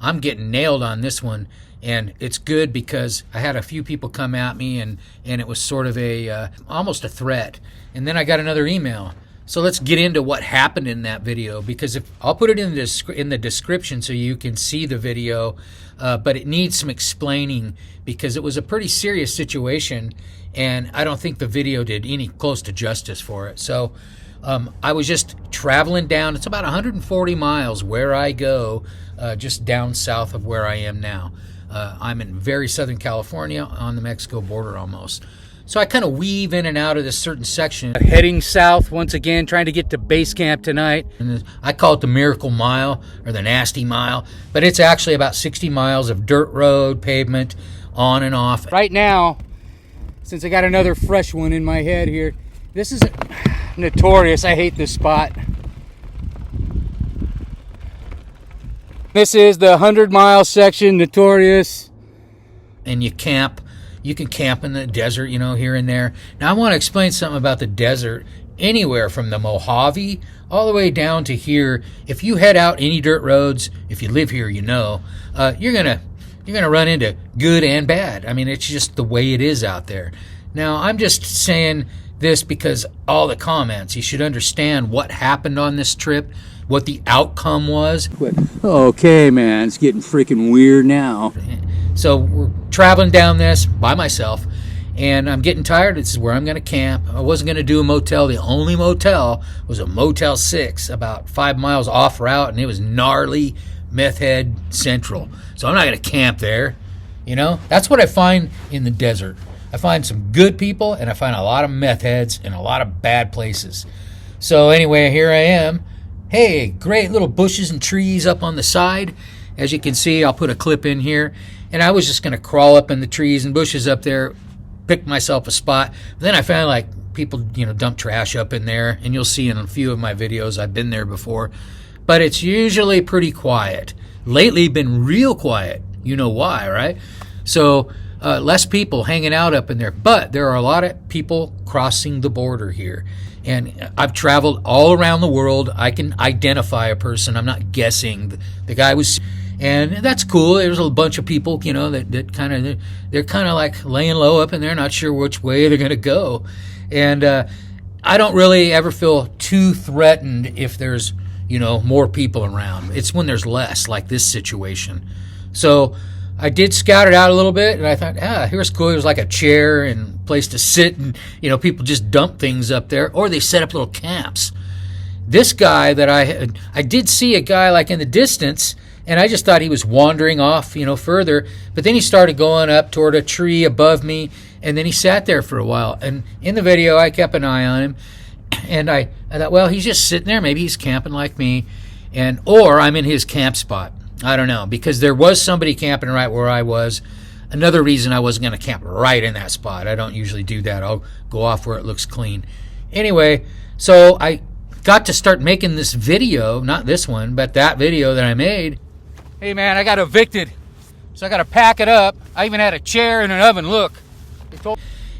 I'm getting nailed on this one. And it's good because I had a few people come at me, and it was sort of a almost a threat. And then I got another email. So let's get into what happened in that video, because I'll put it in the description so you can see the video, but it needs some explaining because it was a pretty serious situation, and I don't think the video did any close to justice for it. So I was just traveling down. It's about 140 miles where I go, just down south of where I am now. I'm in very Southern California on the Mexico border almost. So I kind of weave in and out of this certain section. Heading south once again, trying to get to base camp tonight. And I call it the Miracle Mile or the Nasty Mile, but it's actually about 60 miles of dirt road, pavement, on and off. Right now, since I got another fresh one in my head here, this is notorious. I hate this spot. This is the 100-mile section, notorious. And you camp. You can camp in the desert, you know, here and there. Now, I want to explain something about the desert. Anywhere from the Mojave all the way down to here, if you head out any dirt roads, if you live here, you know, you're gonna run into good and bad. I mean, it's just the way it is out there. Now, I'm just saying this because all the comments, you should understand what happened on this trip, what the outcome was. Okay, man, it's getting freaking weird now. So we're traveling down this by myself, and I'm getting tired. This is where I'm going to camp. I wasn't going to do a motel. The only motel was a Motel 6 about 5 miles off route, and it was gnarly meth head central. So I'm not going to camp there. You know, that's what I find in the desert. I find some good people, and I find a lot of meth heads and a lot of bad places. So anyway, here I am. Hey, great little bushes and trees up on the side. As you can see, I'll put a clip in here. And I was just going to crawl up in the trees and bushes up there, pick myself a spot. Then I found like people, you know, dump trash up in there. And you'll see in a few of my videos, I've been there before. But it's usually pretty quiet. Lately, been real quiet. You know why, right? So less people hanging out up in there. But there are a lot of people crossing the border here. And I've traveled all around the world. I can identify a person. I'm not guessing. The guy was... And that's cool. There's a bunch of people, you know, that kind of, they're kind of like laying low up in there, not sure which way they're going to go. And I don't really ever feel too threatened if there's, you know, more people around. It's when there's less, like this situation. So I did scout it out a little bit, and I thought, here's cool. There's like a chair and place to sit, and, you know, people just dump things up there, or they set up little camps. This guy that I did see a guy like in the distance, and I just thought he was wandering off, you know, further. But then he started going up toward a tree above me, and then he sat there for a while. And in the video, I kept an eye on him, and I thought, well, he's just sitting there. Maybe he's camping like me, or I'm in his camp spot. I don't know, because there was somebody camping right where I was. Another reason I wasn't going to camp right in that spot. I don't usually do that. I'll go off where it looks clean. Anyway, so I got to start making this video, not this one, but that video that I made. Hey man, I got evicted, so I got to pack it up. I even had a chair and an oven. Look.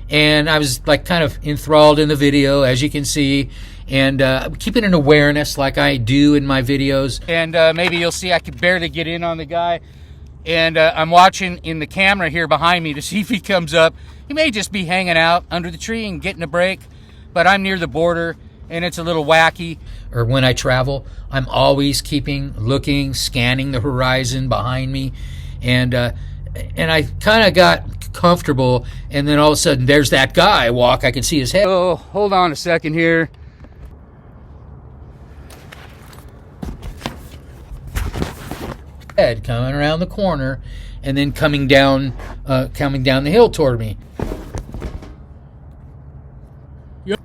And I was like kind of enthralled in the video, as you can see, and keeping an awareness like I do in my videos. And maybe you'll see I could barely get in on the guy. And I'm watching in the camera here behind me to see if he comes up. He may just be hanging out under the tree and getting a break, but I'm near the border, and it's a little wacky. Or when I travel, I'm always looking, scanning the horizon behind me, and I kind of got comfortable, and then all of a sudden there's that guy I can see his head. Oh, hold on a second here. Head coming around the corner, and then coming down the hill toward me. Yeah.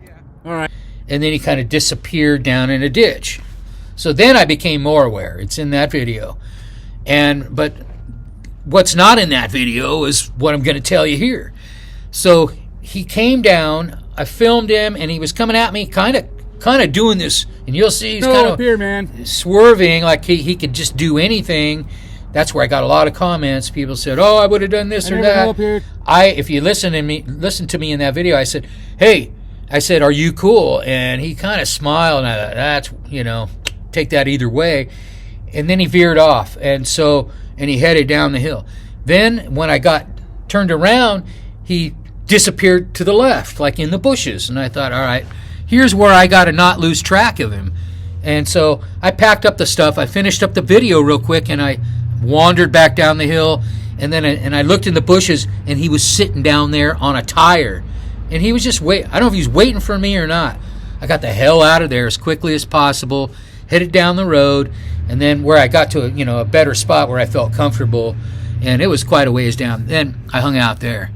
All right. And then he kind of disappeared down in a ditch. So then I became more aware. It's in that video. But what's not in that video is what I'm going to tell you here. So he came down, I filmed him, and he was coming at me kind of doing this, and you'll see he's kind of here, man, swerving like he could just do anything. That's where I got a lot of comments. People said, "Oh, I would have done this or that." If you listen to me in that video, I said, "Hey," I said, "Are you cool?" And he kind of smiled, and I thought, that's, you know, take that either way. and then he veered off, and he headed down the hill. Then when I got turned around, he disappeared to the left, like in the bushes. And I thought, all right, here's where I got to not lose track of him. And so I packed up the stuff. I finished up the video real quick, and I wandered back down the hill. And then I looked in the bushes, and he was sitting down there on a tire. And he was just waiting. I don't know if he was waiting for me or not. I got the hell out of there as quickly as possible, headed down the road, and then where I got to a better spot where I felt comfortable, and it was quite a ways down. Then I hung out there.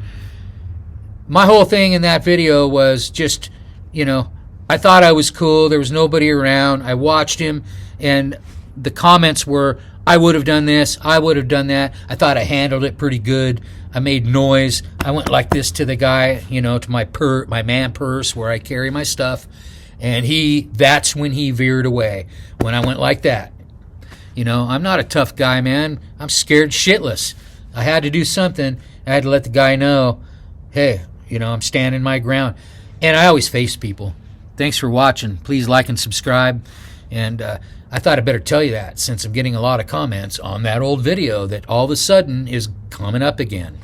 My whole thing in that video was just, I thought I was cool. There was nobody around. I watched him, and the comments were, I would have done this, I would have done that. I thought I handled it pretty good. I made noise. I went like this to the guy, to my man purse where I carry my stuff, and that's when he veered away, when I went like that. I'm not a tough guy, man. I'm scared shitless. I had to do something. I had to let the guy know, hey, I'm standing my ground. And I always face people. Thanks for watching. Please like and subscribe. And I thought I'd better tell you that, since I'm getting a lot of comments on that old video that all of a sudden is coming up again.